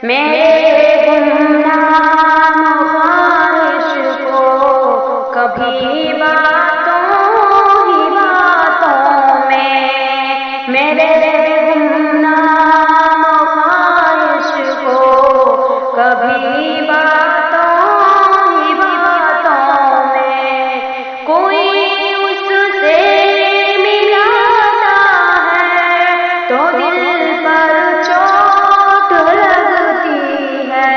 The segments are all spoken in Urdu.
میرے گمنام خواہش کو کبھی باتوں ہی باتوں میں، میرے گمنام خواہش کو کبھی باتوں ہی باتوں میں کوئی اس سے ملاتا ہے تو دل پر چوٹ لگتی ہے،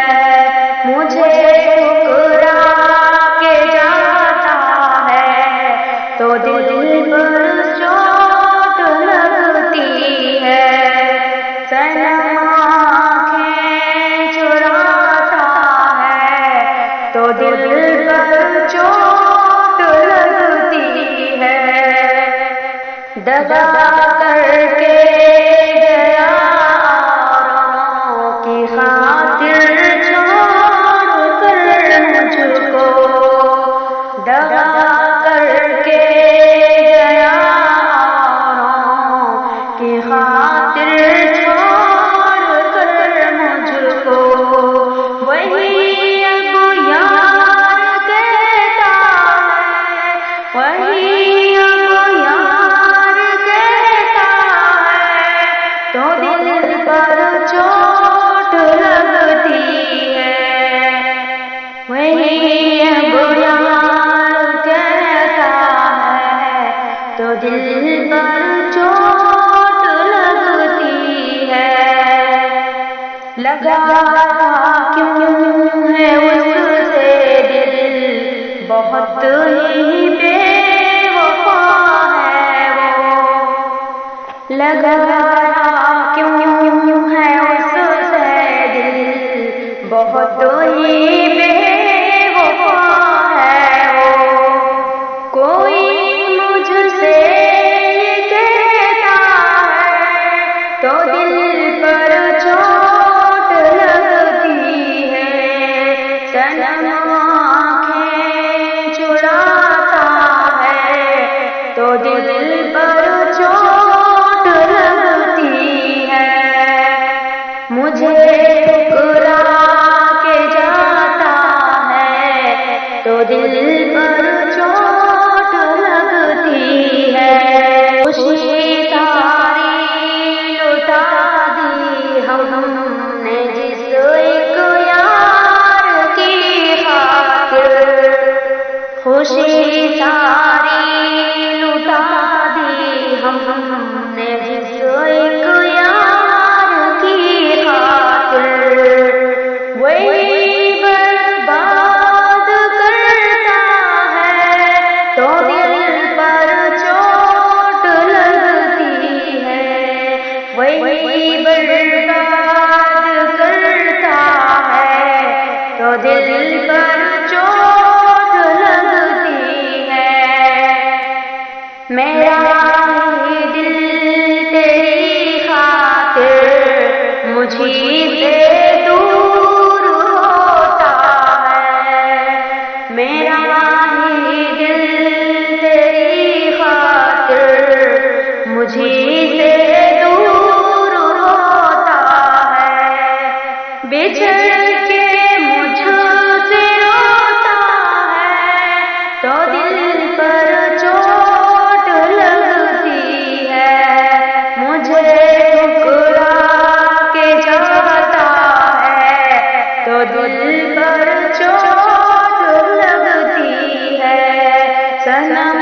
مجھے ٹھکرا کے جاتا ہے تو دل پر چوٹ لگتی ہے، صنم آنکھیں چراتا ہے تو دل پر چوٹ لگتی ہے، دغا کر کے گیا اوروں کی خاطر چھوڑ کر مجھ کو، دغا کر کے گیا اوروں کی خاطر چھوڑ کر مجھ کو، وہی اب یار کہتا ہے، وہی اب یار کہتا ہے تو دل پر چوٹ لگتی ہے، وہی اب یار کہتا ہے تو دل پر چوٹ لگتی ہے، لگا کیوں ہے اس سے دل بہت ہی بے وفا ہے وہ، لگا کیوں ہے اس سے دل بہت ہی بے وفا ہے وہ، کوئی مجھ سے یہ کہتا ہے تو دل پر چوٹ لگتی ہے، صنم آنکھیں چراتا ہے تو دل پر چوٹ لگتی ہے، مجھے ٹھکرا کے جاتا ہے تو دل پر چوٹ لگتی ہے، خوشی ساری لٹا دی ہم نے جس ایک یار کی خاطر، خوشی ساری لٹا دی ہم نے جس ایک یار کی خاطر، وہی برباد کرتا ہے تو دل پر چوٹ لگتی ہے، وہی برباد کرتا ہے تو دل پر چوٹ لگتی ہے، میرا ہی دل تیری خاطر مجھی سے دور ہوتا ہے، میرا ہی دل تیری خاطر مجھی سے دور ہوتا ہے، بچھڑ کے مجھ سے روتا ہے تو دل پر چوٹ لگتی ہے، مجھے ٹھکرا کے جاتا ہے تو دل پر چوٹ لگتی ہے، صنم